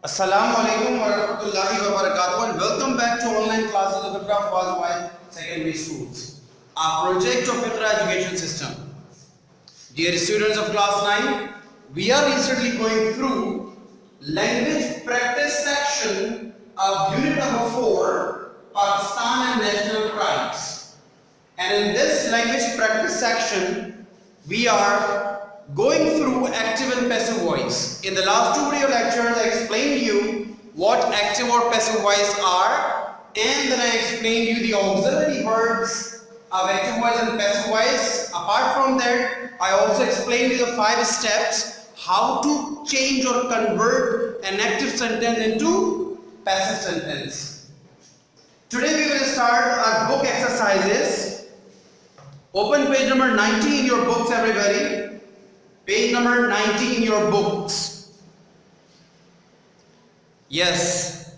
Assalamu alaikum wa rahmatullahi wa barakatuh and welcome back to online classes of Iqra Fazil Secondary Schools, our project of Iqra Education System. Dear students of class 9, we are recently going through language practice section of unit number 4, Pakistan and National Prides. And in this language practice section, we are going through active and passive voice. In the last two video lectures, I explained you what active or passive voice are, and then I explained you the auxiliary words of active voice and passive voice. Apart from that, I also explained you the 5 steps how to change or convert an active sentence into passive sentence. Today we will start our book exercises. Open page number 90 in your books, everybody. Page number 90 in your books. Yes.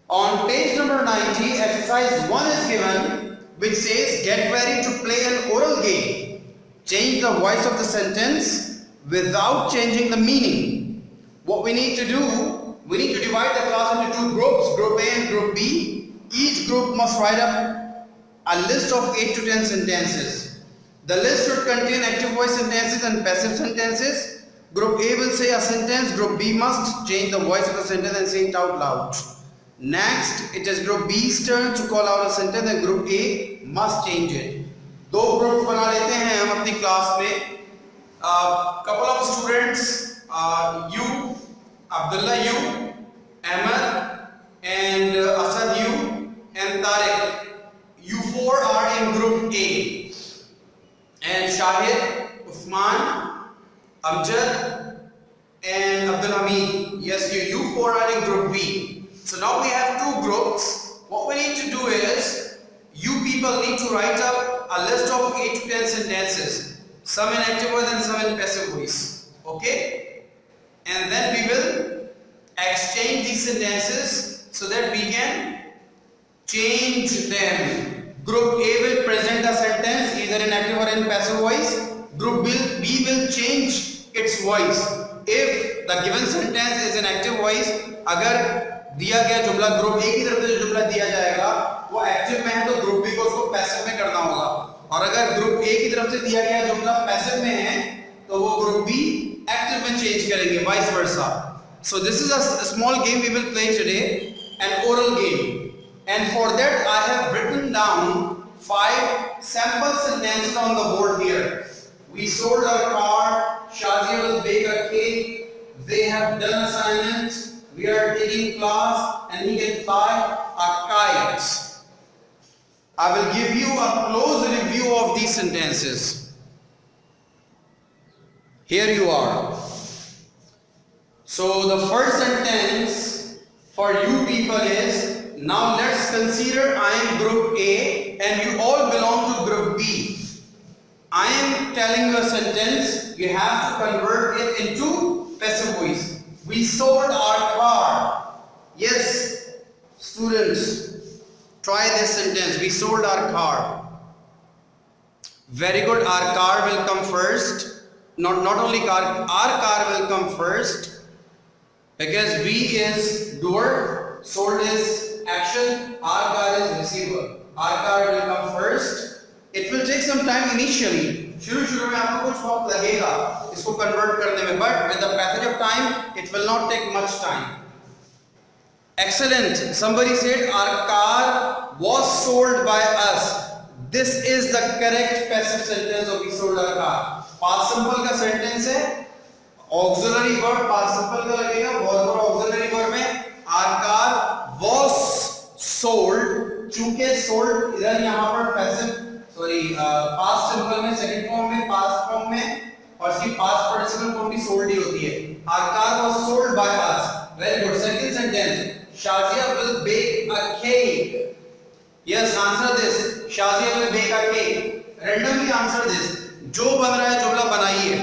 On page number 90, exercise 1 is given, which says, get ready to play an oral game. Change the voice of the sentence without changing the meaning. What we need to do, we need to divide the class into 2 groups, Group A and Group B. Each group must write up a list of 8 to 10 sentences. The list should contain active voice sentences and passive sentences. Group A will say a sentence, Group B must change the voice of the sentence and say it out loud. Next, it is Group B's turn to call out a sentence and Group A must change it. 2 groups बना लेते हैं हम अपनी class में. Couple of students, you, Abdullah you, Ahmed and Asad you and Tariq. You 4 are in Group A. And Shahid, Uthman, Amjad and Abdul Hamid. Yes, you 4 are in Group B. So now we have 2 groups. What we need to do is, you people need to write up a list of 8 to 10 sentences. Some in active voice and some in passive voice. Okay? And then we will exchange these sentences so that we can change them. Group A will present a sentence either in active or in passive voice. Group B will change its voice. If the given sentence is in active voice, अगर दिया गया जुमला group A की तरफ से जो जुमला दिया जाएगा वो एक्टिव में है तो ग्रुप B को उसको पैसिव में करना होगा, और अगर ग्रुप A की तरफ से दिया गया जुमला पैसिव में है तो वो ग्रुप B एक्टिव में चेंज करेंगे, vice versa. So this is a small game we will play today, an oral game. And for that I have written down 5 sample sentences on the board here. We sold our car, Shazia will bake a cake, they have done assignments, we are taking class, and he can fly a kite. I will give you a close review of these sentences. Here you are. So the first sentence for you people is, now let's consider I am Group A and you all belong to Group B. I am telling you a sentence, you have to convert it into passive voice. We sold our car. Yes, students, try this sentence. We sold our car. Very good. Our car will come first. Not only car, our car will come first, because B is doer, sold is action, our car is receiver. Our car will come first. It will take some time initially. शुरू में आपको कुछ वक्त लगेगा इसको convert करने में, but with the passage of time it will not take much time. Excellent. Somebody said our car was sold by us. This is the correct passive sentence of we sold our car. Past simple का sentence है, auxiliary verb past simple का लगेगा, बहुत बड़ा auxiliary verb में. Our car was sold, चूंकि sold इधर यहाँ पर passive past simple में, second form में, past form में, और इसकी past participle form भी sold ही होती है. Our car was sold by us. Very good. Second sentence, Shazia will bake a cake. Yes, answer this. Shazia will bake a cake. Randomly answer this. जो बन रहा है जुमला बनाइए.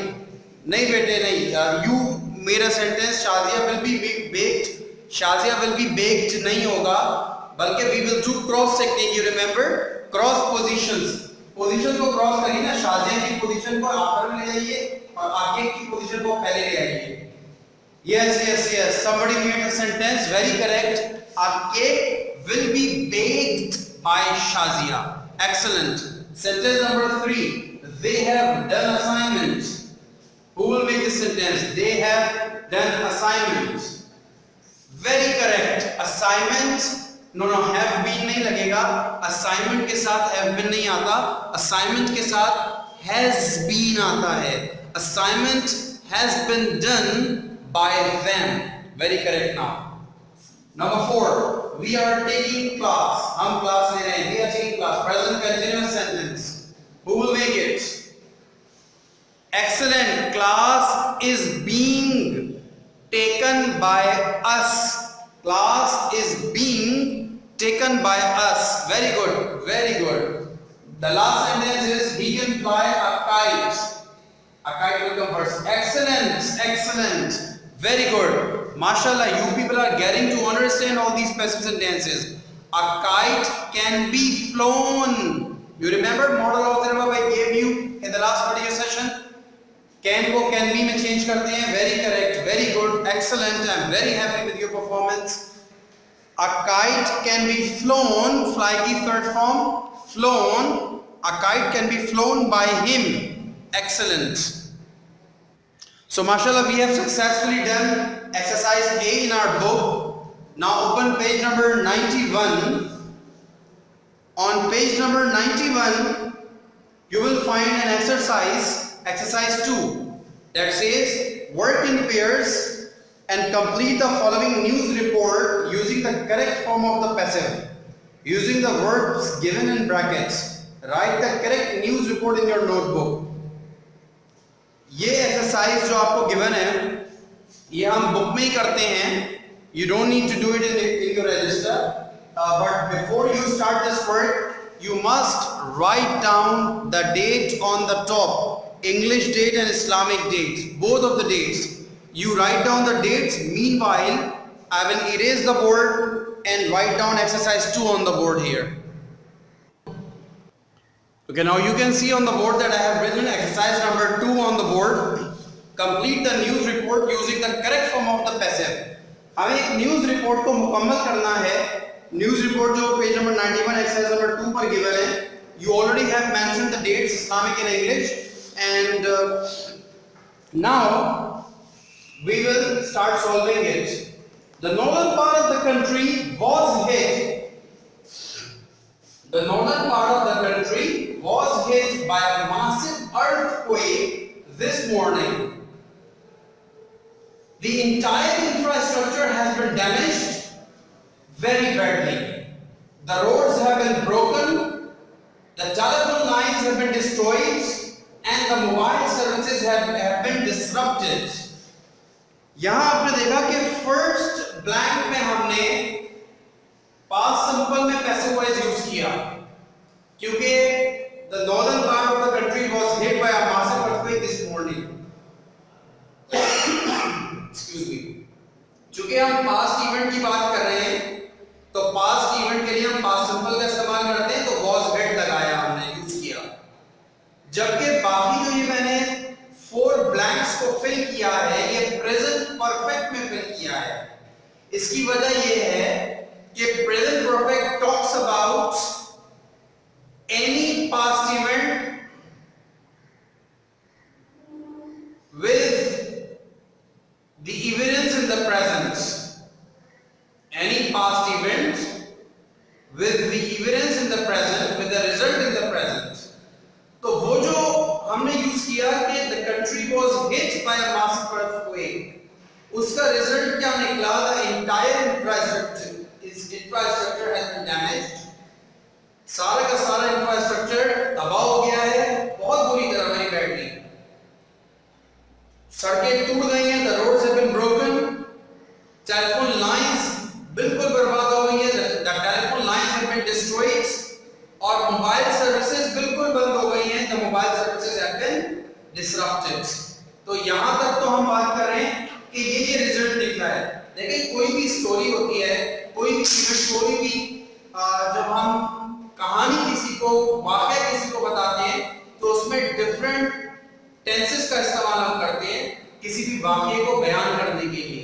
नहीं बेटे नहीं. You made a sentence. Shazia will be baked. Shazia will be baked नहीं होगा, बल्कि we will do cross technique. You remember? Cross positions. Position को क्रॉस करिए ना, शाजिया की पोजीशन को आफ्टर में ले जाइए और आगे की पोजीशन को पहले ले आइए. Yes. Somebody made the sentence very correct. A cake will be baked by Shazia. Excellent. Sentence number 3. They have done assignments. Who will make the sentence? They have done assignments. Very correct. Assignment. No, have been नहीं लगेगा. Assignment के साथ have been नहीं आता. Assignment के साथ has been आता है. Assignment has been done by them. Very correct now. Number 4. We are taking class. हम class ले रहे हैं. We are taking class. Present continuous sentence. Who will make it? Excellent. Class is being taken by us. Class is being taken by us. Very good. The last sentence is he can fly a kite. A kite will come first. Excellent. Very good. Mashallah, you people are getting to understand all these passive sentences. A kite can be flown. You remember model of the verb I gave you in the last video session? Can को can be में change करते हैं. Very correct. Very good. Excellent. I'm very happy with your performance. A kite can be flown. Fly की third form. Flown. A kite can be flown by him. Excellent. So mashallah, we have successfully done exercise A in our book. Now open page number 91. On page number 91, you will find an exercise 2, that says work in pairs and complete the following news report using the correct form of the passive. Using the verbs given in brackets, write the correct news report in your notebook. ये exercise जो आपको given है, ये हम book में ही करते हैं. You don't need to do it in your register. But before you start this work, you must write down the date on the top. English date and Islamic date, both of the dates. You write down the dates. Meanwhile, I will erase the board and write down exercise 2 on the board here. Okay, now you can see on the board that I have written exercise number 2 on the board. Complete the news report using the correct form of the passive. हमें एक news report को मुकम्मल करना है. News report जो page number 91 exercise number 2 पर given है. You already have mentioned the dates, Islamic and English, and now we will start solving it. The northern part of the country was hit. The northern part of the country was hit by a massive earthquake this morning. The entire infrastructure has been damaged very badly. The roads have been broken, the telephone lines have been destroyed, and the mobile services have been disrupted. यहाँ आपने देखा कि first blank में हमने past simple में passive voice use किया, क्योंकि the northern part of the country was hit by a massive earthquake this morning. Excuse me. चूंकि हम पास्ट इवेंट की बात कर रहे हैं, तो पास्ट इवेंट के लिए हम पास्ट सिंपल का इस्तेमाल करते हैं, तो was hit लगाया हमने, यूज किया. जबकि बाकी जो ये मैंने 4 ब्लैंक्स को फिल किया है, ये प्रेजेंट परफेक्ट में फिल किया है. इसकी वजह ये है कि present perfect talks about any past event with the evidence in the present. Any past event with the evidence in the present, with the result in the present. तो वो जो हमने यूज किया कि the country was hit by a massive earthquake, उसका result क्या निकला? The entire infrastructure has been damaged. सारा का सारा इंफ्रास्ट्रक्चर तबाह हो गया है, बहुत बुरी तरह, वेरी बैडली. सड़कें टूट गई हैं, the roads have been broken. Telephone lines बिल्कुल बर्बाद हो गई हैं, the telephone lines have been destroyed. और मोबाइल सर्विसेज बिल्कुल बंद हो गई हैं, the mobile services have been disrupted. तो यहाँ तक तो हम बात कर रहे हैं कि ये रिजल्ट निकला है. देखिए, कोई भी स्टोरी होती है, कोई भी स्टोरी भी जब हम कहानी किसी को, वाकया किसी को बताते हैं, तो उसमें डिफरेंट टेंसेस का इस्तेमाल हम करते हैं किसी भी वाकये को बयान करने के लिए.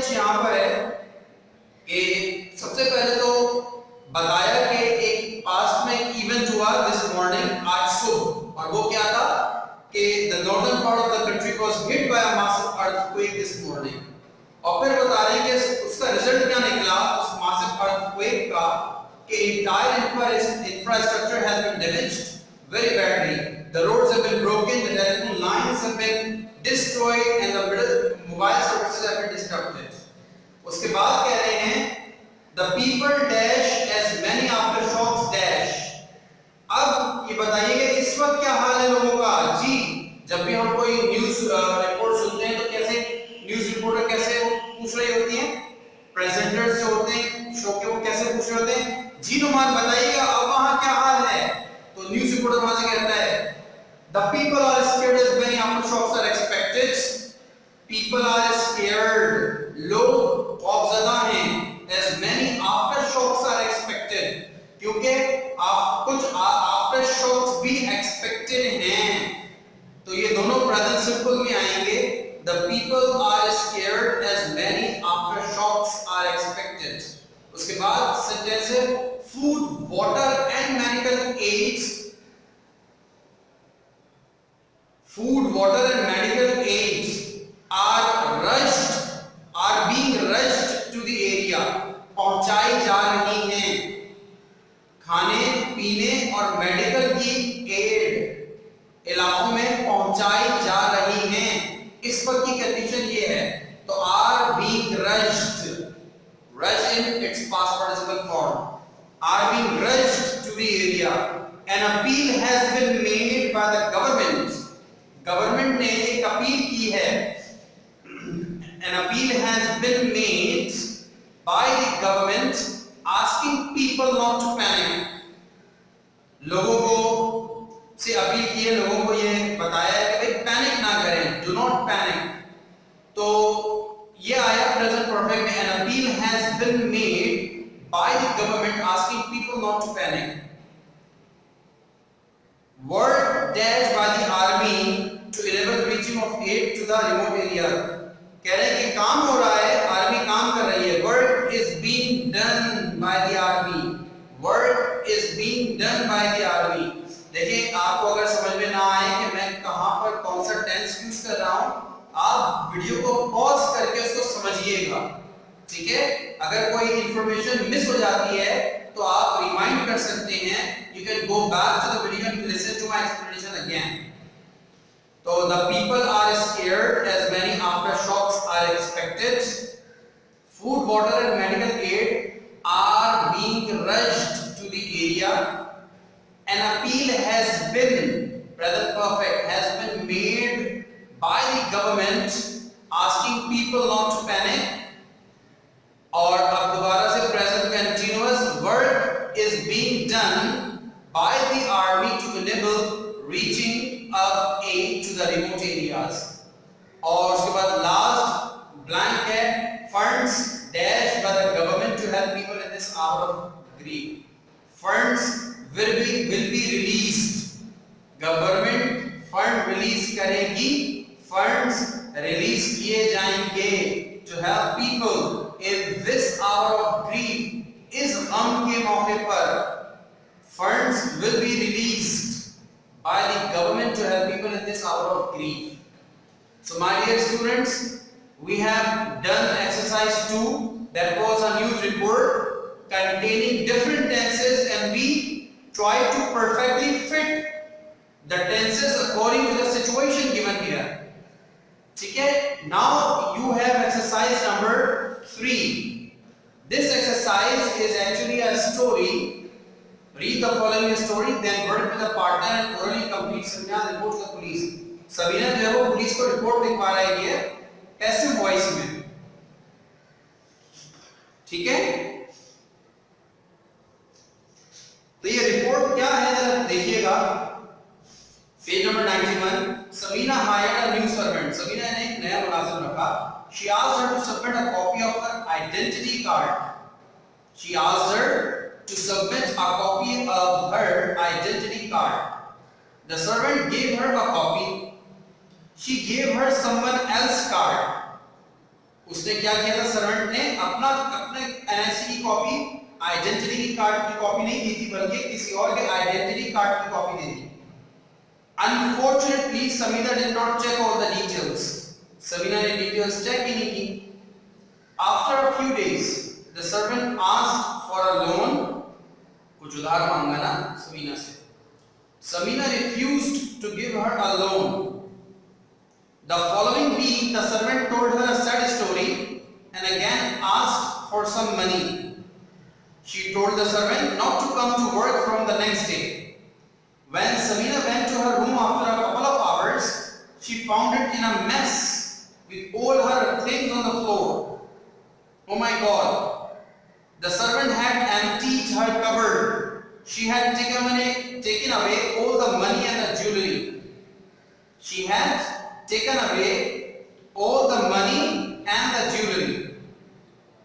सेंटेंस यहाँ पर है कि सबसे पहले तो बताया कि एक पास्ट में एक इवेंट हुआ दिस मॉर्निंग, आज सुबह, और वो क्या था कि the northern part of the country was hit by a massive earthquake this morning. और फिर बता रहे हैं कि उसका रिजल्ट क्या निकला उस मासिव अर्थक्वेक का कि entire infrastructure has been damaged very badly. The roads have been broken, the telephone lines have been destroyed, and the mobile services have been disrupted. उसके बाद कह रहे हैं the people dash as many aftershocks dash। अब ये बताइए इस वक्त क्या हाल है लोगों का जी। जब भी हम कोई न्यूज रिपोर्ट सुनते हैं तो कैसे न्यूज रिपोर्टर कैसे पूछ रही होती हैं, प्रेजेंटर्स जो होते हैं शो के वो कैसे पूछ रहे होते हैं जी नुमान बताइएगा अब वहां क्या हाल है। तो न्यूज रिपोर्टर वहां से कहता है the people are scared as many aftershocks are expected। people are scared, लोग खौफजदा हैं, as many aftershocks are expected, क्योंकि आप कुछ aftershocks भी expected हैं। तो ये दोनों प्रेजेंट सिंपल में आएंगे। the people are scared as many aftershocks are expected। उसके बाद सेंटेंस है food, water and medical aids। food, water and medical aids are being rushed to the area। पहुंचाई जा रही हैं। खाने पीने और मेडिकल की एड इलाकों में पहुंचाई जा रही हैं। इस वक्त की कंडीशन ये है तो are being rushed, rush in its past participle form, are being rushed to the area। an appeal has been made by the government। Government ने एक अपील की है। an appeal has been made by the government asking people not to panic। लोगों को से appeal की है, लोगों को ये बताया है कि भाई पैनिक ना करें, do not panic। तो ये आया प्रेजेंट परफेक्ट में an appeal has been made by the government asking people not to panic। work dashed by the army to enable reaching of aid to the remote area। कह रहे हैं कि काम हो रहा है, आर्मी काम कर रही है। work is being done by the army, work is being done by the army। देखिए आपको अगर समझ में ना आए कि मैं कहां पर कौन सा टेंस यूज कर रहा हूं, आप वीडियो को पॉज करके उसको समझिएगा, ठीक है। अगर कोई इंफॉर्मेशन मिस हो जाती है तो आप रिमाइंड कर सकते हैं। You can go back to the video and listen to my explanation again. तो the people are scared as many aftershocks are expected। food, water and medical aid are being rushed to the area। an appeal has been, present perfect, has been made by the government asking people not to panic। और अब दोबारा से present continuous, work is being done by the army to enable reaching of aid to the remote areas। और उसके बाद last blank है funds dashed by the government to help people in this hour of grief। funds will be released। Government fund release करेगी, funds release किए जाएंगे to help people in this hour of grief। इस गम के मौके पर funds will be released by the government to help people in this hour of grief। So my dear students, we have done exercise 2, that was a news report containing different tenses, and we tried to perfectly fit the tenses according to the situation given here, ठीक है। Now you have exercise number 3। this exercise is actually a story। read the following story, then work with a partner and orally complete Sabina report to the police। Sabina जो है वो police को report लिखवा रही है passive voice में, ठीक है। तो ये रिपोर्ट क्या है जरा देखिएगा, page number 91। Sabina hired a new servant। Sabina ने एक नया मुलाजिम रखा। she asked her to submit a copy of her identity card। she asked her to submit a copy of her identity card। the servant gave her a copy। she gave her someone else's card। उसने क्या किया था, servant ने अपने NIC की copy, identity card की copy नहीं दी थी, बल्कि किसी और के आइडेंटिटी कार्ड की कॉपी दी थी। Unfortunately, Samina did not check all the details. Samina ने details check ही नहीं की. After a few days, the servant asked for a loan. कुछ उधार मांगा ना Samina से. Samina refused to give her a loan. The following week, the servant told her a sad story and again asked for some money. She told the servant not to come to work from the next day. When Samina went to her room after a couple of hours, she found it in a mess with all her things on the floor. Oh my God! The servant had emptied her cupboard. She had taken away all the money and the jewelry. She had taken away all the money and the jewelry.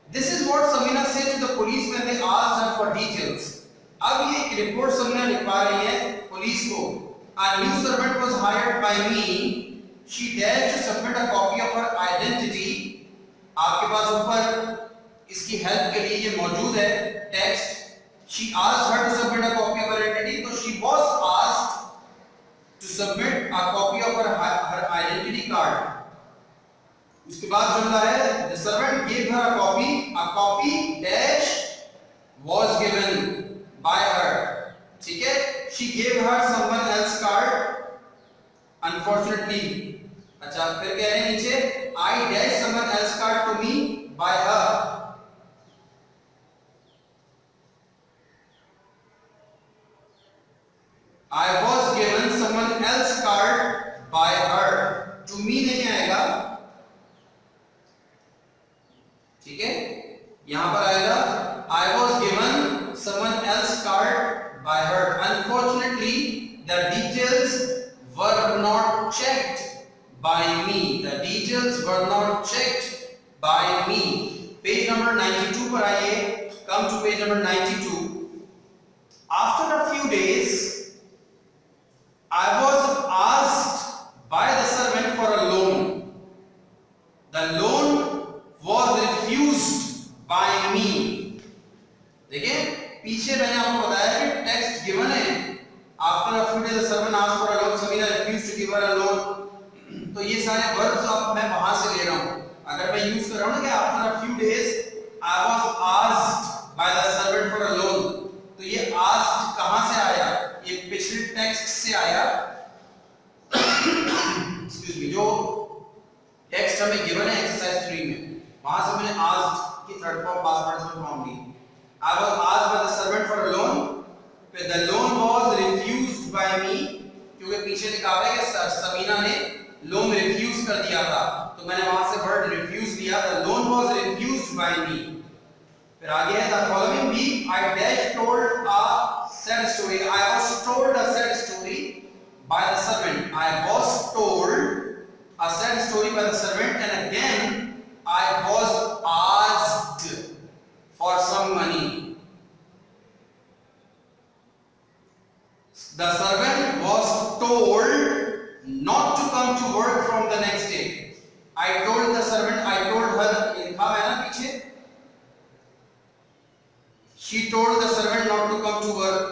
This is what Samina said to the police when they asked her for details. अब ये एक report समझना लिखवा रही है police को. A new servant was hired by me. She dared to submit a copy of her identity. आपके पास ऊपर इसकी हेल्प के लिए ये मौजूद है text. She asked her to submit a copy of her identity. तो she was asked to submit a copy of her identity card. उसके बाद जो होता है, the servant gave her a copy. A copy dash was given by her. ठीक है? She gave her someone else card. Unfortunately, अच्छा फिर कह रहे हैं नीचे, I dash someone else card to me by her. I was given someone else card by her. To me नहीं आएगा. ठीक है? यहां पर आएगा I was given someone else card by her. Unfortunately, the details were not checked by me. The details were not checked by me. Page number 92 पर आइए. Come to page number 92. After a few days, I was asked by the servant for a loan. The loan was refused by me. देखिए पीछे मैंने आपको बताया कि text given है. After a few days the servant asked for a loan, Samina refused to give her a loan. तो ये सारे वर्ब्स अब मैं वहां से ले रहा हूं. अगर मैं यूज कर रहा हूं ना कि after a few days I was asked by the servant for a loan, तो ये आस्क्ड कहां से आया? ये पिछले टेक्स्ट से आया. एक्सक्यूज मी, जो टेक्स्ट हमें गिवन है एक्सरसाइज 3 में, वहां से मैंने आस्क्ड की third form past participle form ली. I was asked by the servant for a loan. फिर the loan was refused by me, क्योंकि पीछे लिखा हुआ है कि समीना ने लोन रिफ्यूज कर दिया था, तो मैंने वहां से वर्ड रिफ्यूज लिया. The loan was refused by me. फिर आगे है the following week I dash told a sad story. I was told a sad story by the servant. I was told a sad story by the servant, and again I was asked for some money. The servant was told not to come to work from the next day. I told the servant, I told her, लिखा है ना पीछे, she told the servant not to come to work,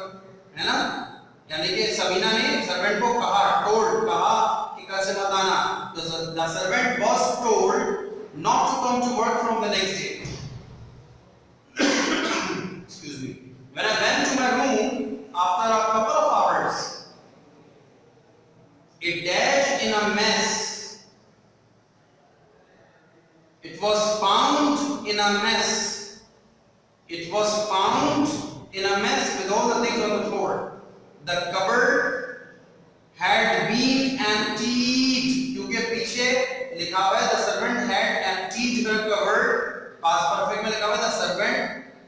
है ना? यानी कि समीना ने servant को कहा, told कहा कि कल से मत आना. The servant was told not to come to work from the next day. Excuse me. When I went to my room after a couple of hours, it dashed in a mess. It was found in a mess. It was found in a mess with all the things on the floor. The cupboard had been emptied. क्योंकि पीछे लिखा हुआ है the servant had emptied her cupboard. Past perfect में लिखा हुआ है the servant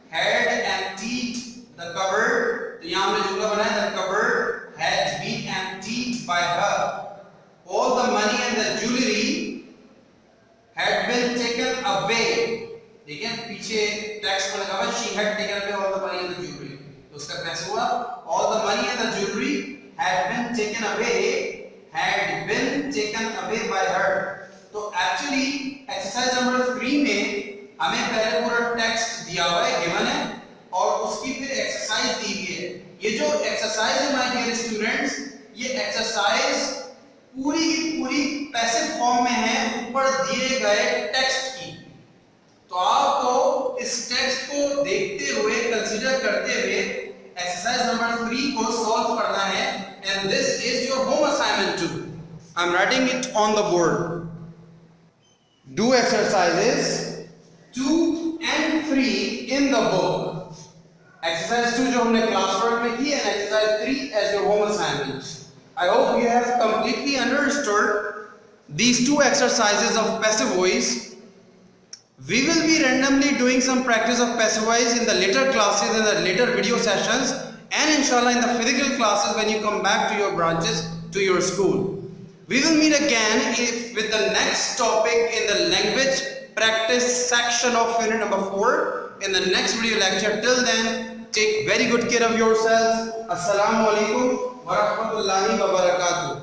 had emptied the cupboard. तो यहाँ हमने जुमला बनाया the cupboard had been emptied by her. All the money and the jewelry had been taken away. देखिए पीछे टेक्स्ट में लिखा हुआ है she had taken away all the money and the jewelry. तो उसका कैसे हुआ? All the money and the jewelry had been taken away by her. तो तो एक्चुअली एक्सरसाइज नंबर 3 में हमें पहले पूरा टेक्स्ट दिया हुआ है, गिवन है, और उसकी फिर एक्सरसाइज दी हुई है। ये जो एक्सरसाइज है माय डियर स्टूडेंट्स, ये एक्सरसाइज पूरी की पूरी पैसिव फॉर्म में है ऊपर दिए गए टेक्स्ट की। तो आपको इस टेक्स्ट को देखते हुए, कंसीडर करते हुए एक्सरसाइज नंबर 3 को सॉल्व करना है, and this is your home assignment too. I am writing it on the board. Do exercises 2 and 3 in the book. Exercise 2 जो हमने क्लास वर्क में की, and exercise 3 as your home assignment. I hope you have completely understood these two exercises of passive voice. We will be randomly doing some practice of passive voice in the later classes, in the later video sessions, and inshallah in the physical classes when you come back to your branches, to your school. We will meet again with the next topic in the language practice section of unit number 4 in the next video lecture. Till then, take very good care of yourselves. Assalamu alaikum wa rahmatullahi wa barakatuh.